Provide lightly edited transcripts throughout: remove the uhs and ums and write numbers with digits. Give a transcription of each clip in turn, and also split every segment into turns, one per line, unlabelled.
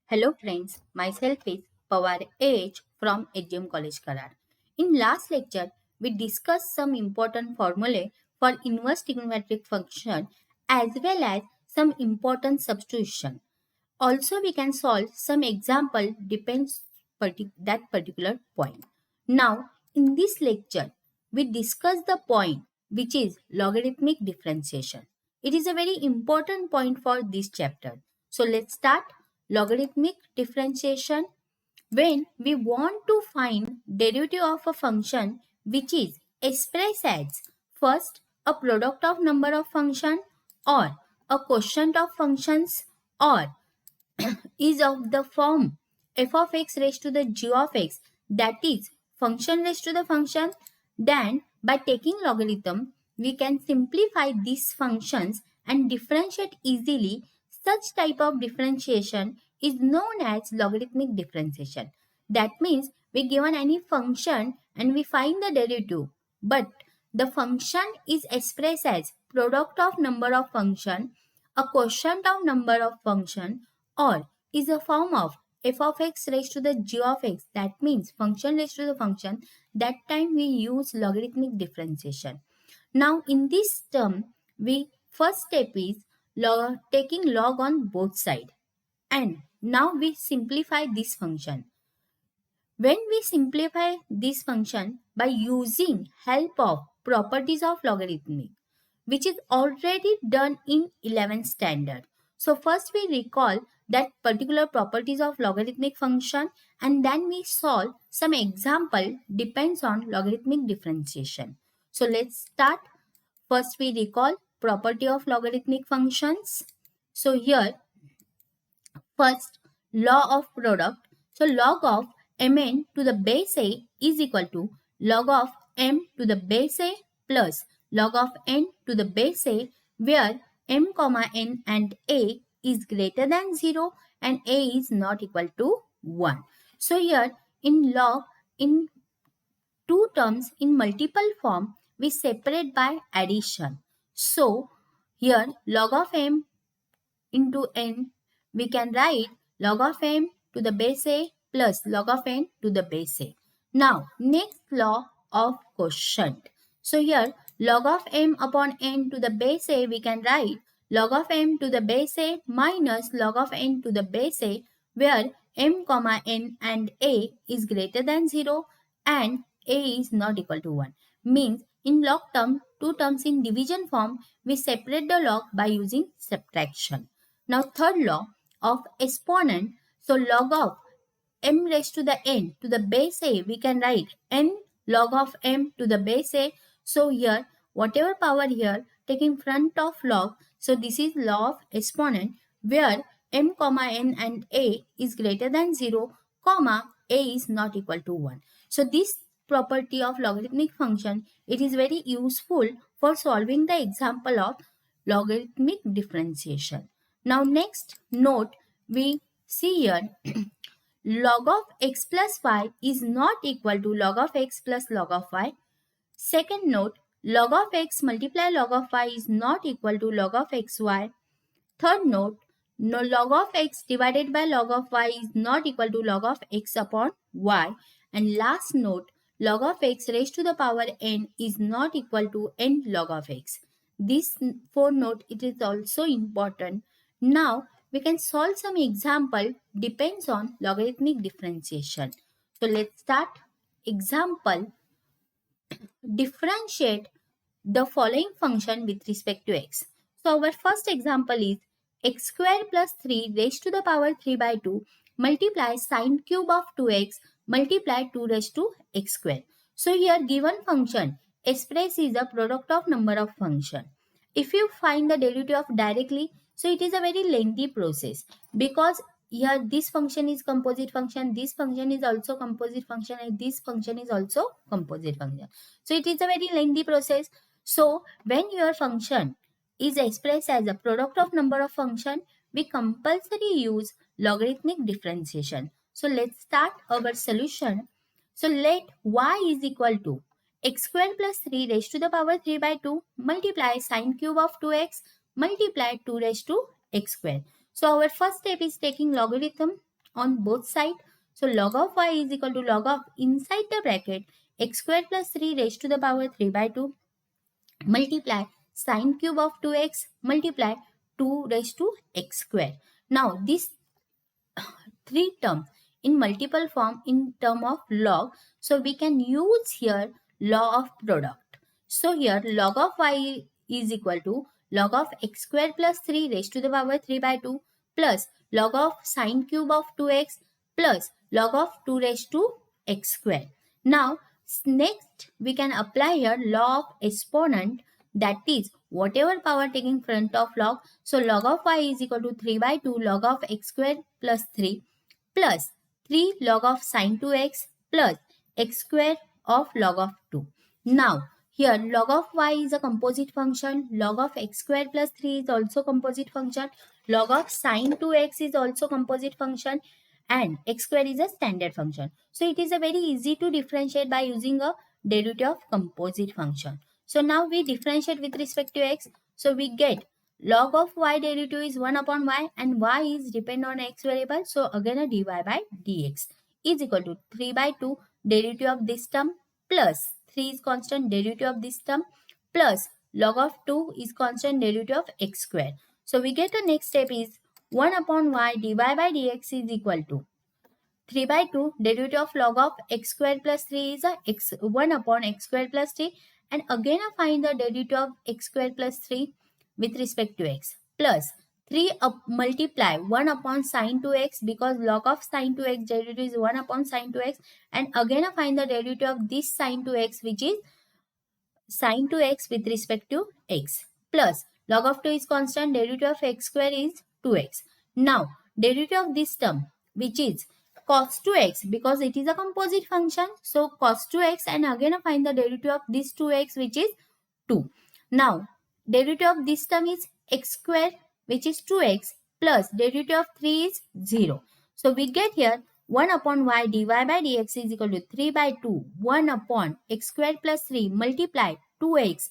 Hello friends, myself is Pawar H from HM College Karar. In last lecture, we discussed some important formulae for inverse trigonometric function as well as some important substitution. Also, we can solve some example depends that particular point. Now, in this lecture, we discuss the point which is logarithmic differentiation. It is a very important point for this chapter. So, let's start logarithmic differentiation. When we want to find derivative of a function which is expressed as first a product of number of function or a quotient of functions or is of the form f of x raised to the g of x, that is function raised to the function, then by taking logarithm we can simplify these functions and differentiate easily. Such type of differentiation is known as logarithmic differentiation. That means we given any function and we find the derivative, but the function is expressed as product of number of function, a quotient of number of function, or is a form of f of x raised to the g of x, that means function raised to the function. That time we use logarithmic differentiation. Now in this term, we first step is taking log on both sides, and now we simplify this function. When we simplify this function by using help of properties of logarithmic, which is already done in 11th standard. So first we recall that particular properties of logarithmic function, and then we solve some example depends on logarithmic differentiation. So let's start. First we recall property of logarithmic functions. So here first law of product. So log of mn to the base a is equal to log of m to the base a plus log of n to the base a, where m comma n and a is greater than 0 and a is not equal to 1. So here in log, in two terms in multiple form, we separate by addition. So here log of m into n, we can write log of m to the base a plus log of n to the base a. Now, next law of quotient. So here log of m upon n to the base a, we can write log of m to the base a minus log of n to the base a, where m comma n and a is greater than 0 and a is not equal to 1. Means in log term, two terms in division form, we separate the log by using subtraction. Now third law of exponent. So log of m raised to the n to the base a, we can write n log of m to the base a. So here whatever power here take in front of log. So this is law of exponent, where m comma n and a is greater than 0 comma a is not equal to 1. So this property of logarithmic function, it is very useful for solving the example of logarithmic differentiation. Now next note we see here log of x plus y is not equal to log of x plus log of y. Second note, log of x multiply log of y is not equal to log of xy. Third note, no log of x divided by log of y is not equal to log of x upon y. And last note, log of x raised to the power n is not equal to n log of x. This fourth note, it is also important. Now we can solve some example depends on logarithmic differentiation. So let's start. Example, differentiate the following function with respect to x. So our first example is x square plus 3 raised to the power 3 by 2 multiply sine cube of 2x multiply 2 raised to x square. So here given function express is a product of number of function. If you find the derivative of directly, so it is a very lengthy process, because here this function is composite function, this function is also composite function, and this function is also composite function. So it is a very lengthy process. So when your function is expressed as a product of number of function, we compulsory use logarithmic differentiation. So let's start our solution. So let y is equal to x square plus 3 raised to the power 3 by 2 multiply sine cube of 2x multiply 2 raised to x square. So our first step is taking logarithm. on both sides. So log of y is equal to log of inside the bracket x square plus 3 raised to the power 3 by 2 multiply sine cube of 2x multiply 2 raised to x square. Now this three terms in multiple form in term of log. So we can use here law of product. So here log of y is equal to log of x square plus 3 raised to the power 3 by 2 plus log of sine cube of 2x plus log of 2 raised to x square. Now next we can apply here law of exponent, that is whatever power taking front of log. So log of y is equal to 3 by 2 log of x square plus 3 plus 3 log of sine 2x plus x square of log of 2. Now here log of y is a composite function, log of x square plus 3 is also composite function, log of sine 2x is also composite function, and x square is a standard function. So it is a very easy to differentiate by using a derivative of composite function. So now we differentiate with respect to x. So we get log of y derivative is 1 upon y and y is depend on x variable. So again a dy by dx is equal to 3 by 2 derivative of this term plus 3 is constant derivative of this term plus log of 2 is constant derivative of x square. So we get the next step is 1 upon y dy by dx is equal to 3 by 2 derivative of log of x square plus 3 is a 1 upon x square plus 3, and again I find the derivative of x square plus 3 with respect to x plus 3 multiply 1 upon sine 2x because log of sine 2x derivative is 1 upon sine 2x, and again I find the derivative of this sine 2x which is sine 2x with respect to x plus log of 2 is constant derivative of x square is 2x. Now derivative of this term which is cos 2x because it is a composite function, so cos 2x, and again I find the derivative of this 2x which is 2. Now derivative of this term is x square which is 2x plus derivative of 3 is 0. So we get here 1 upon y dy by dx is equal to 3 by 2 1 upon x square plus 3 multiply 2x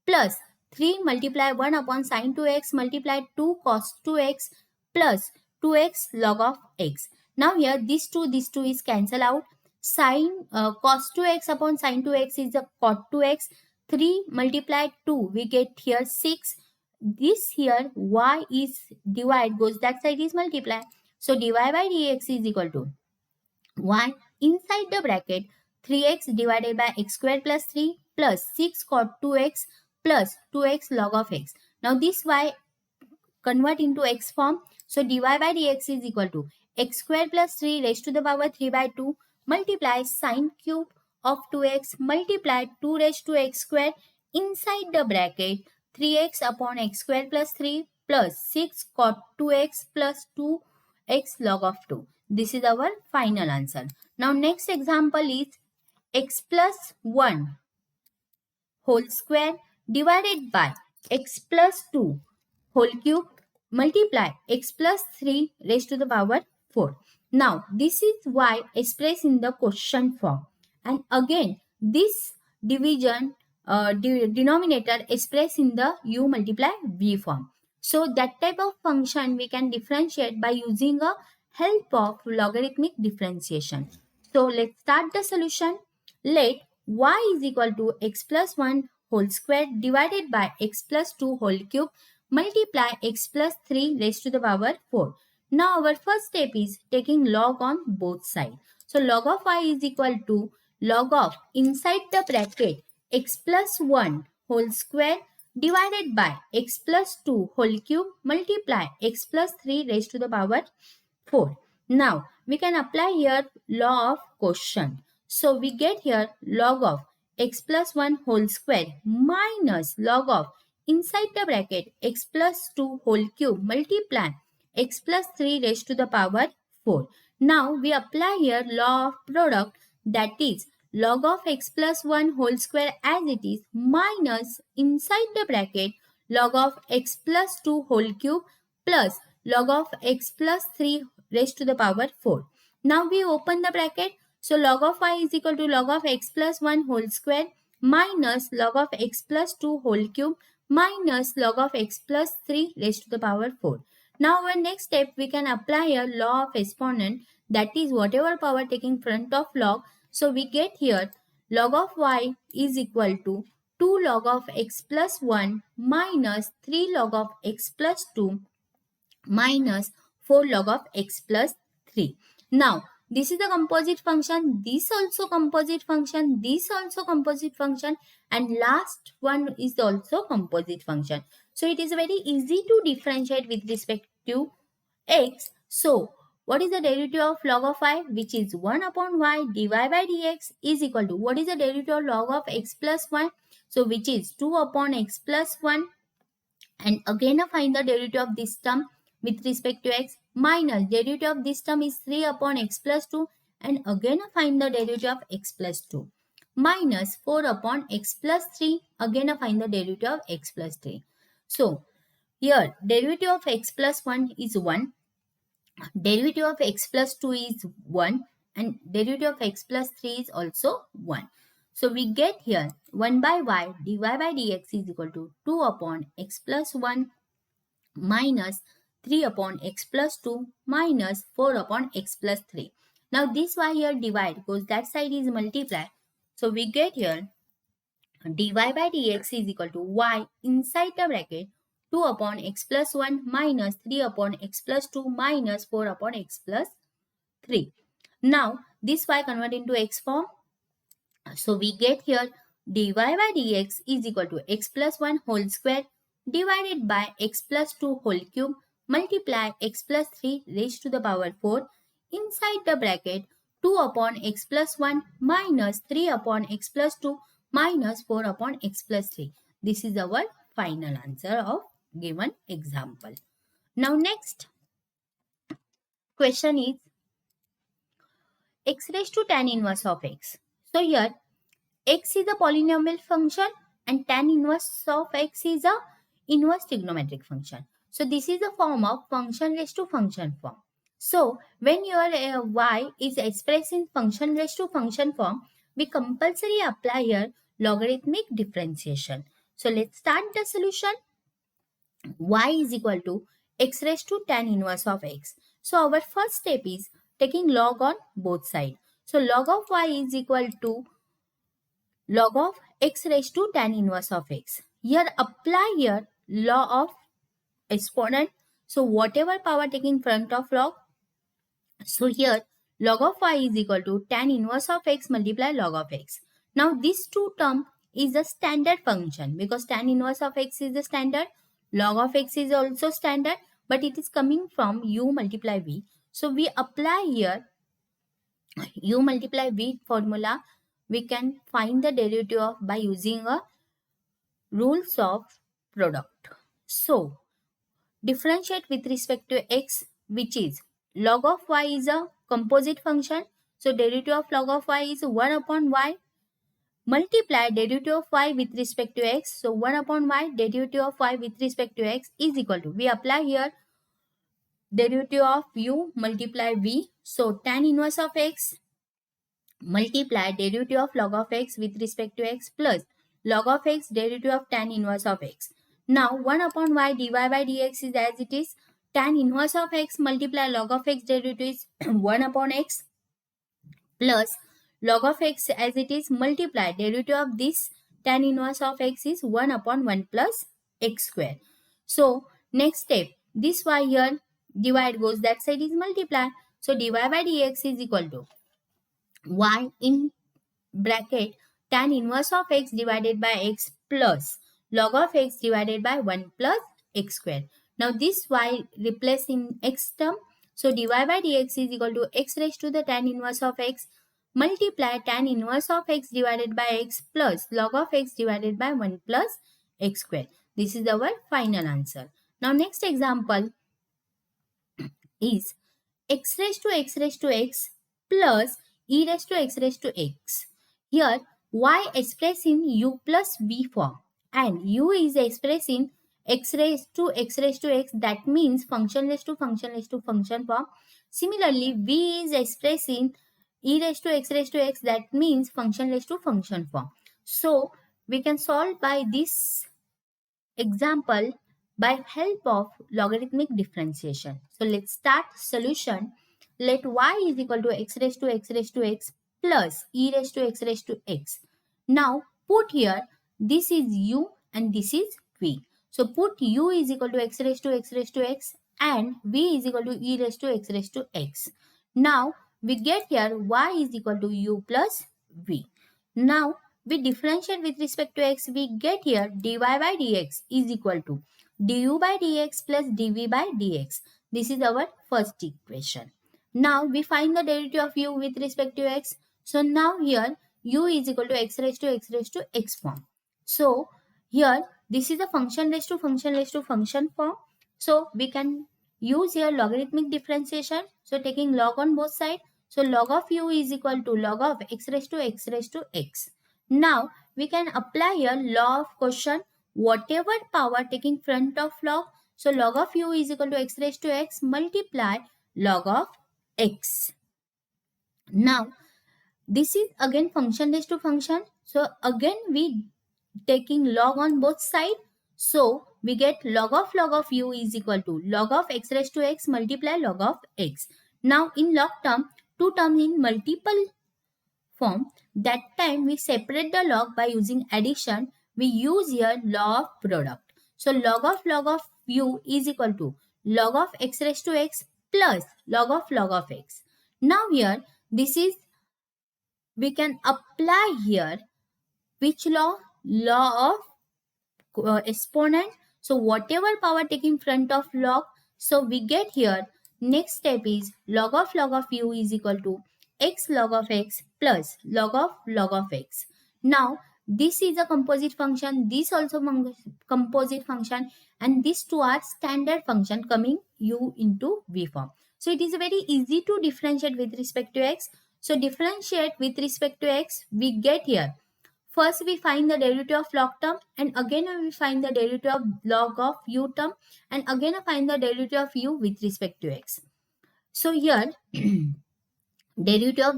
plus 3 multiply 1 upon sine 2x multiply 2 cos 2x plus 2x log of x. Now here this 2 is cancel out. Sine cos 2x upon sine 2x is a cot 2x. 3 multiplied 2 we get here 6. This here y is divide goes that side is multiply. So dy by dx is equal to y inside the bracket 3x divided by x square plus 3 plus 6 cot 2x plus 2x log of x. Now this y convert into x form. So dy by dx is equal to x square plus 3 raised to the power 3 by 2 multiply sine cube of 2x multiply 2 raised to x square inside the bracket 3x upon x square plus 3 plus 6 cot 2x plus 2x log of 2. This is our final answer. Now next example is x plus 1 whole square divided by x plus 2 whole cube multiply x plus 3 raised to the power 4. Now this is y expressed in the question form, and again this division denominator expressed in the u multiply v form. So that type of function we can differentiate by using a help of logarithmic differentiation. So let's start the solution. Let y is equal to x plus 1 whole square divided by x plus 2 whole cube multiply x plus 3 raised to the power 4. Now our first step is taking log on both sides. So log of y is equal to log of inside the bracket x plus 1 whole square divided by x plus 2 whole cube multiply x plus 3 raised to the power 4. Now we can apply here law of quotient. So we get here log of x plus 1 whole square minus log of inside the bracket x plus 2 whole cube multiply x plus 3 raised to the power 4. Now we apply here law of product, that is log of x plus 1 whole square as it is minus inside the bracket log of x plus 2 whole cube plus log of x plus 3 raised to the power 4. Now we open the bracket. So log of y is equal to log of x plus 1 whole square minus log of x plus 2 whole cube minus log of x plus 3 raised to the power 4. Now our next step, we can apply a law of exponent, that is whatever power taking front of log. So we get here log of y is equal to 2 log of x plus 1 minus 3 log of x plus 2 minus 4 log of x plus 3. Now, this is the composite function, this also composite function, this also composite function, and last one is also composite function. So, it is very easy to differentiate with respect to x. So, what is the derivative of log of y, which is 1 upon y dy by dx is equal to, what is the derivative of log of x plus 1? So, which is 2 upon x plus 1, and again find the derivative of this term with respect to x, minus derivative of this term is 3 upon x plus 2, and again find the derivative of x plus 2, minus 4 upon x plus 3, again find the derivative of x plus 3. So here derivative of x plus 1 is 1, derivative of x plus 2 is 1, and derivative of x plus 3 is also 1. So we get here 1 by y dy by dx is equal to 2 upon x plus 1 minus 3 upon x plus 2 minus 4 upon x plus 3. Now this y here divide, because that side is multiply. So we get here dy by dx is equal to y inside the bracket 2 upon x plus 1 minus 3 upon x plus 2 minus 4 upon x plus 3. Now this y convert into x form. So we get here dy by dx is equal to x plus 1 whole square divided by x plus 2 whole cube multiply x plus 3 raised to the power 4 inside the bracket 2 upon x plus 1 minus 3 upon x plus 2 minus 4 upon x plus 3. This is our final answer of given example. Now next question is x raised to tan inverse of x. So here x is a polynomial function and tan inverse of x is a inverse trigonometric function. So this is the form of function raised to function form. So when your y is expressed in function raised to function form, we compulsory apply here logarithmic differentiation. So let's start the solution. Y is equal to x raised to tan inverse of x. So our first step is taking log on both sides. So log of y is equal to log of x raised to tan inverse of x. Here apply here law of exponent. So whatever power taking front of log. So here log of y is equal to tan inverse of x multiply log of x. Now this two term is a standard function because tan inverse of x is the standard. Log of x is also standard, but it is coming from u multiply v. So we apply here u multiply v formula. We can find the derivative of by using a rules of product. So differentiate with respect to x, which is log of y is a composite function. So derivative of log of y is 1 upon y multiply derivative of y with respect to x. So 1 upon y derivative of y with respect to x is equal to, we apply here derivative of u multiply v. So tan inverse of x multiply derivative of log of x with respect to x plus log of x derivative of tan inverse of x. Now 1 upon y dy by dx is as it is. Tan inverse of x multiply log of x derivative is 1 upon x plus log of x as it is multiply derivative of this tan inverse of x is 1 upon 1 plus x square. So next step, this y here divide goes that side is multiply. So dy by dx is equal to y in bracket tan inverse of x divided by x plus log of x divided by 1 plus x square. Now this y replace in x term. So dy by dx is equal to x raised to the tan inverse of x multiply tan inverse of x divided by x plus log of x divided by 1 plus x square. This is our final answer. Now next example is x raised to x plus e raised to x. Here y expressed in u plus v form and u is expressed in x raised to x, that means function raised to function form. Similarly v is expressed in e raised to x, that means function raised to function form. So we can solve by this example by help of logarithmic differentiation. So let's start solution. Let y is equal to x raised to x raised to x plus e raised to x raised to x. Now put here, this is u and this is v. So put u is equal to x raised to x raised to x and v is equal to e raised to x raised to x. Now we get here y is equal to u plus v. Now we differentiate with respect to x, we get here dy by dx is equal to du by dx plus dv by dx. This is our first equation. Now we find the derivative of u with respect to x. So now here u is equal to x raised to x form. So here this is a function raised to function form. So we can use here logarithmic differentiation. So taking log on both sides. So log of u is equal to log of x raised to x. Now we can apply here law of quotient, whatever power taking front of log. So log of u is equal to x raised to x multiply log of x. Now this is again function raised to function. So again we taking log on both sides. So we get log of u is equal to log of x raised to x multiply log of x. Now in log term, two terms in multiple form, that time we separate the log by using addition. We use here law of product. So log of u is equal to log of x raised to x plus log of x. Now here this is, we can apply here which law? Law of exponent. So whatever power taking front of log, so we get here next step is log of u is equal to x log of x plus log of x. Now this is a composite function, this also composite function, and these two are standard function coming u into v form. So it is very easy to differentiate with respect to x. So differentiate with respect to x, we get here first we find the derivative of log term, and again we find the derivative of log of u term, and again I find the derivative of u with respect to x. So here derivative of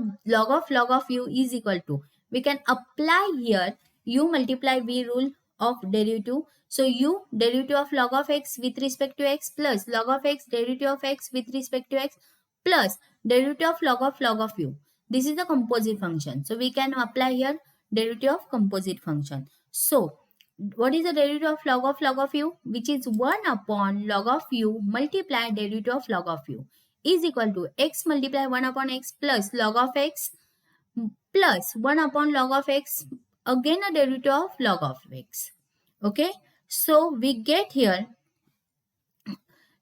log of u is equal to, we can apply here u multiply v rule of derivative. So u derivative of log of x with respect to x plus log of x derivative of x with respect to x plus derivative of log of u. This is the composite function. So we can apply here derivative of composite function. So what is the derivative of log of u? Which is 1 upon log of u multiply derivative of log of u is equal to x multiply 1 upon x plus log of x plus 1 upon log of x, again a derivative of log of x. Okay, so we get here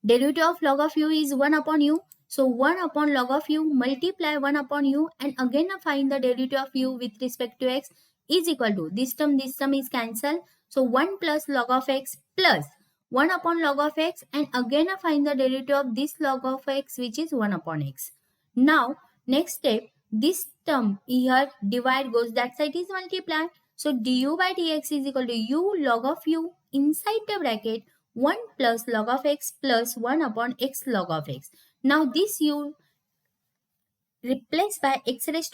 derivative of log of u is 1 upon u. So 1 upon log of u multiply 1 upon u, and again find the derivative of u with respect to x is equal to, this term is cancelled. So 1 plus log of x plus 1 upon log of x, and again find the derivative of this log of x which is 1 upon x. Now next step, this term here divide goes that side is multiply. So du by dx is equal to u log of u inside the bracket 1 plus log of x plus 1 upon x log of x. Now this u replaced by x raised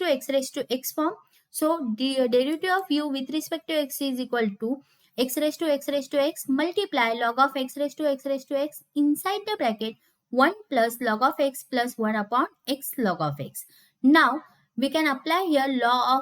to x form. So the derivative of u with respect to x is equal to x raised to x multiply log of x raised to x inside the bracket 1 plus log of x plus 1 upon x log of x. Now we can apply here law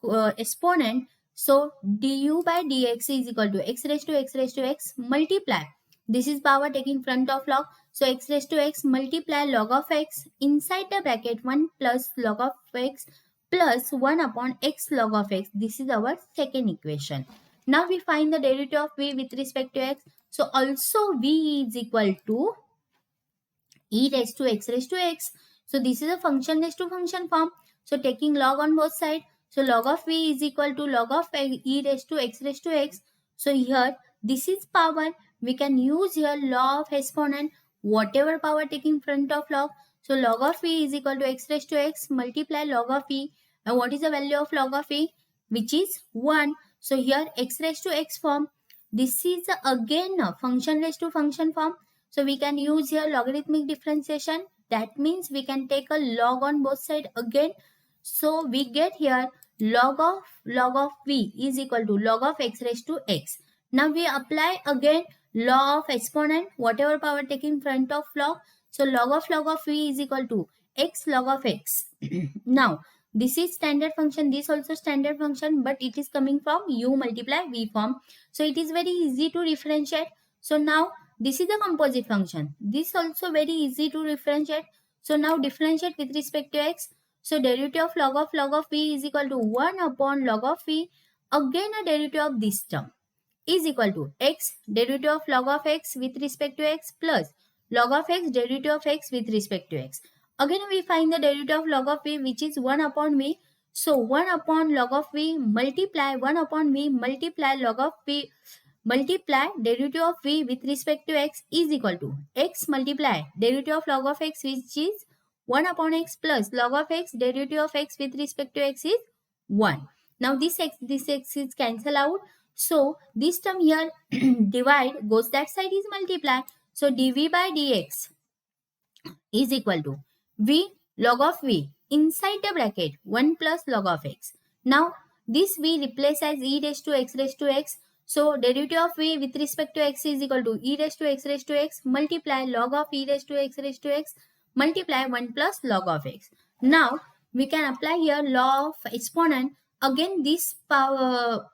of exponent. So du by dx is equal to x raised to x multiply, this is power taking front of log. So x raised to x multiply log of x inside the bracket 1 plus log of x plus 1 upon x log of x. This is our second equation. Now we find the derivative of v with respect to x. So also v is equal to e raised to x. So this is a function raised to function form. So taking log on both sides. So log of v is equal to log of e raised to x. So here this is power. We can use here law of exponent, whatever power taking front of log. So log of v is equal to x multiply log of e. And what is the value of log of e? Which is 1. So here x raised to x form. This is again a function raised to function form. So we can use here logarithmic differentiation. That means we can take a log on both sides again. So we get here log of v is equal to log of x raised to x. Now we apply again law of exponent, whatever power taken in front of log. So log of v is equal to x log of x. Now this is standard function, this also standard function, but it is coming from u multiply v form. So it is very easy to differentiate. So now this is the composite function. This also very easy to differentiate. So now differentiate with respect to x. So derivative of log of v is equal to 1 upon log of v. Again a derivative of this term is equal to x derivative of log of x with respect to x plus log of x derivative of x with respect to x. Again we find the derivative of log of v, which is 1 upon v. So 1 upon log of v multiply 1 upon v multiply log of v multiply derivative of v with respect to x is equal to x multiply derivative of log of x, which is 1 upon x plus log of x derivative of x with respect to x is 1. Now this x is cancel out. So this term here divide goes that side is multiply. So dv by dx is equal to v log of v inside the bracket 1 plus log of x. Now this v replace as e raised to x. So derivative of v with respect to x is equal to e raised to x multiply log of e raised to x multiply 1 plus log of x. Now we can apply here law of exponent. Again this power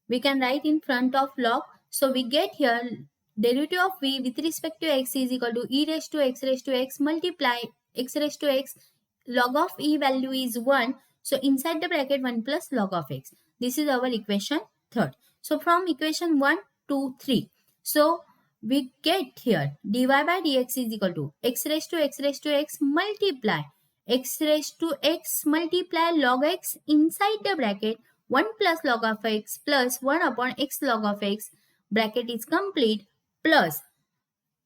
we can write in front of log. So we get here derivative of v with respect to x is equal to e raised to x multiply x raised to x. Log of e value is 1. So inside the bracket 1 plus log of x. This is our equation third. So from equation 1 to 3. So we get here dy by dx is equal to x raised to x multiply x raised to x multiply log x inside the bracket 1 plus log of x plus 1 upon x log of x, bracket is complete, plus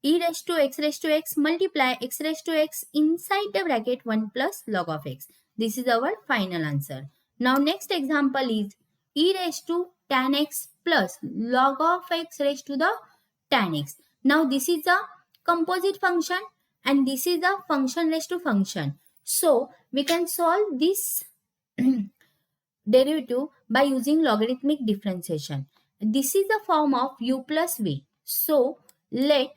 e raised to x multiply x raised to x inside the bracket 1 plus log of x. This is our final answer. Now next example is e raised to tan x plus log of x raised to the tan x. Now this is a composite function and this is a function raised to function. So we can solve this derivative by using logarithmic differentiation. This is the form of u plus v. So let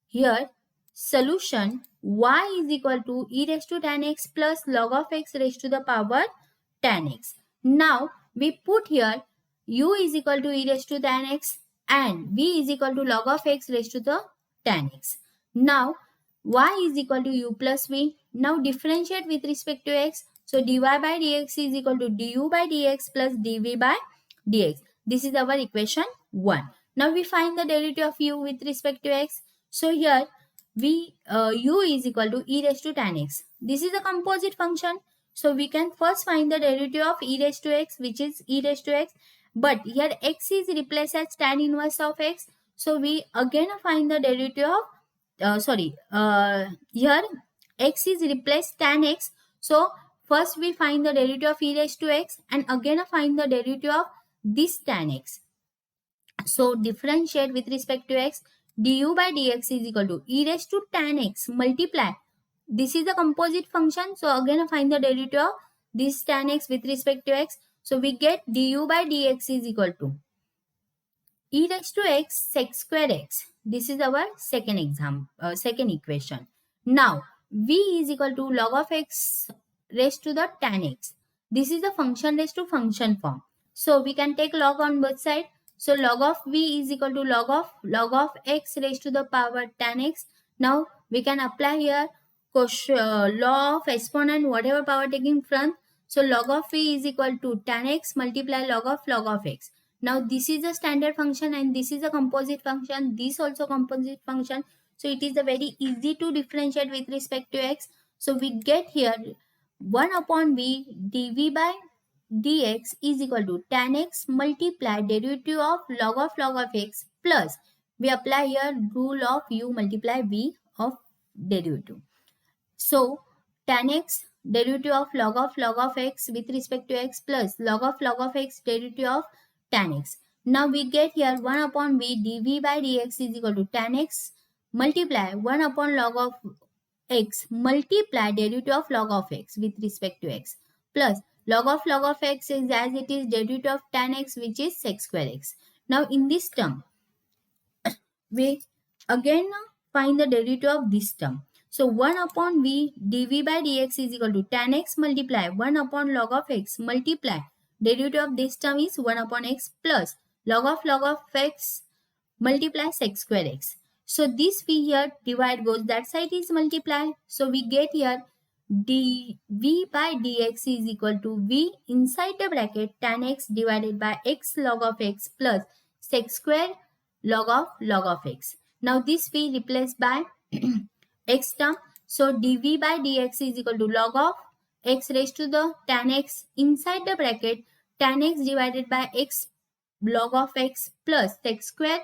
here solution y is equal to e raised to tan x plus log of x raised to the power tan x. Now we put here u is equal to e raised to tan x and v is equal to log of x raised to the tan x. Now y is equal to u plus v. Now differentiate with respect to x. So dy by dx is equal to du by dx plus dv by dx. This is our equation 1. Now we find the derivative of u with respect to x. So here u is equal to e raised to tan x. This is a composite function. So we can first find the derivative of e raised to x, which is e raised to x. But here x is replaced as tan inverse of x. So we again find the derivative of here x is replaced tan x. So first we find the derivative of e raised to x and again find the derivative of this tan x. So differentiate with respect to x. Du by dx is equal to e raised to tan x multiply. This is the composite function. So again find the derivative of this tan x with respect to x. So we get du by dx is equal to e raised to x sec square x. This is our second equation. Now v is equal to log of x raised to the tan x. This is the function raised to function form. So we can take log on both sides. So log of v is equal to log of x raised to the power tan x. Now we can apply here law of exponent, whatever power taking front. So log of v is equal to tan x multiply log of x. Now this is a standard function and this is a composite function. This also composite function. So it is a very easy to differentiate with respect to x. So we get here 1 upon v dv by dx is equal to tan x multiply derivative of log of x plus we apply here rule of u multiply v of derivative. So tan x derivative of log of x with respect to x plus log of x derivative of tan x. Now we get here 1 upon v dv by dx is equal to tan x multiply 1 upon log of x multiply derivative of log of x with respect to x plus log of x is as it is derivative of tan x, which is sec square x. Now in this term we again find the derivative of this term. So 1 upon v dv by dx is equal to tan x multiply 1 upon log of x multiply derivative of this term is 1 upon x plus log of x multiply sec square x. So this we here divide goes that side is multiply. So we get here dv by dx is equal to v inside the bracket tan x divided by x log of x plus sec square log of x. Now this we replace by x term. So dv by dx is equal to log of x raised to the tan x inside the bracket tan x divided by x log of x plus sec square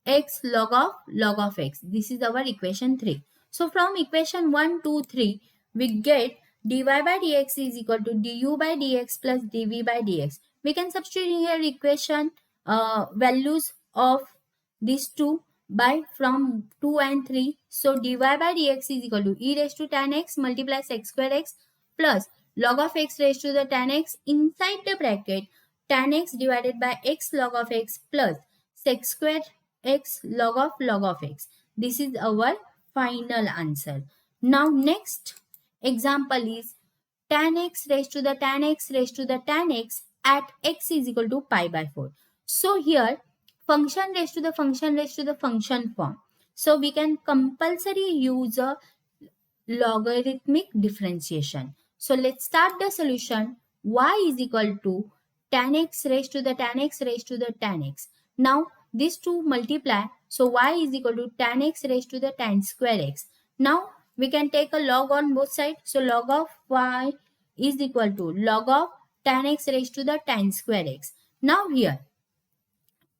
x log of x. This is our equation 3. So from equation 1, 2, 3, we get dy by dx is equal to du by dx plus dv by dx. We can substitute here equation values of these two by from 2 and 3. So dy by dx is equal to e raised to tan x multiply sec square x plus log of x raised to the tan x inside the bracket tan x divided by x log of x plus sec square x log of x. This is our final answer. Now next example is tan x raised to the tan x raised to the tan x at x is equal to pi by 4. So here function raised to the function raised to the function form. So we can compulsory use a logarithmic differentiation. So let's start the solution. Y is equal to tan x raised to the tan x raised to the tan x. Now these two multiply. So y is equal to tan x raised to the tan square x. Now we can take a log on both sides. So log of y is equal to log of tan x raised to the tan square x. Now here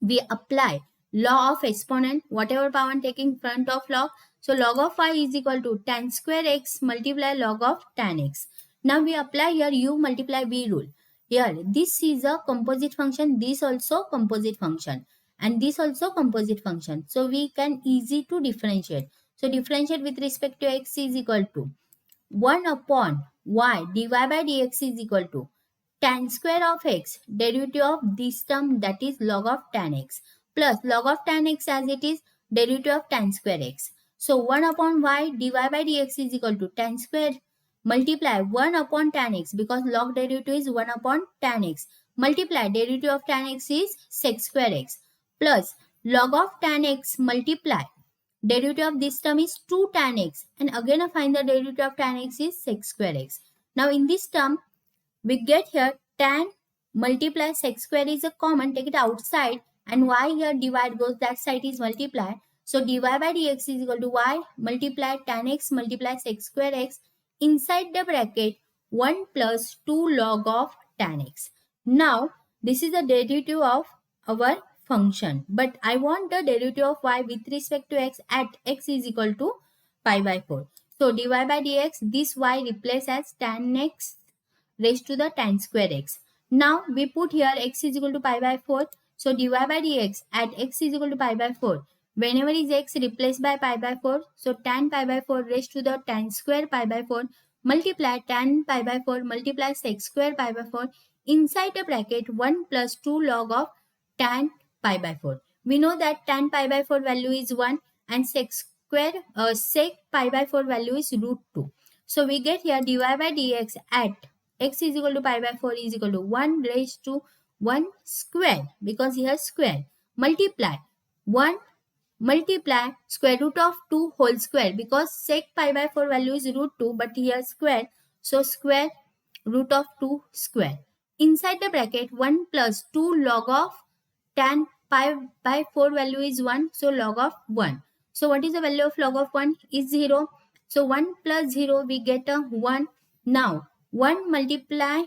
we apply law of exponent, whatever power taking front of log. So log of y is equal to tan square x multiply log of tan x. Now we apply here u multiply v rule. Here this is a composite function, this also composite function, and this also composite function. So we can easy to differentiate. So differentiate with respect to x is equal to 1 upon y dy by dx is equal to tan square of x derivative of this term, that is log of tan x, plus log of tan x as it is derivative of tan square x. So 1 upon y dy by dx is equal to tan square multiply 1 upon tan x, because log derivative is 1 upon tan x, multiply derivative of tan x is sec square x, plus log of tan x multiply derivative of this term is 2 tan x, and again I find the derivative of tan x is sec square x. Now in this term we get here tan multiply sec square is a common, take it outside, and y here divide goes that side is multiply. So dy by dx is equal to y multiply tan x multiply sec square x inside the bracket 1 plus 2 log of tan x. Now this is the derivative of our function, but I want the derivative of y with respect to x at x is equal to pi by 4. So dy by dx, this y replace as tan x raised to the tan square x. Now we put here x is equal to pi by 4. So dy by dx at x is equal to pi by 4. Whenever is x replaced by pi by 4, so tan pi by 4 raised to the tan square pi by 4 multiply tan pi by 4 multiply sec square pi by 4 inside the bracket 1 plus 2 log of tan pi by 4. We know that tan pi by 4 value is 1 and sec pi by 4 value is root 2. So we get here dy by dx at x is equal to pi by 4 is equal to 1 raised to 1 square, because here square multiply 1 multiply square root of 2 whole square, because sec pi by 4 value is root 2 but here square, so square root of 2 square inside the bracket 1 plus 2 log of tan pi by 4 value is 1, so log of 1. So what is the value of log of 1 is 0. So 1 plus 0 we get a 1. Now 1 multiply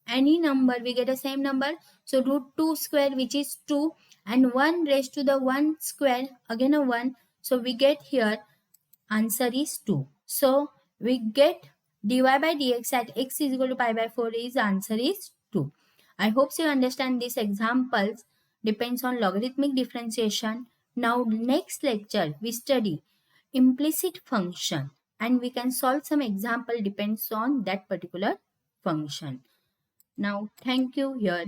any number we get a same number, so root 2 square which is 2 and 1 raised to the 1 square again a 1, so we get here answer is 2. So we get dy by dx at x is equal to pi by 4 is answer is 2. I hope you understand these examples depends on logarithmic differentiation. Now next lecture we study implicit function and we can solve some example depends on that particular function. Now thank you here.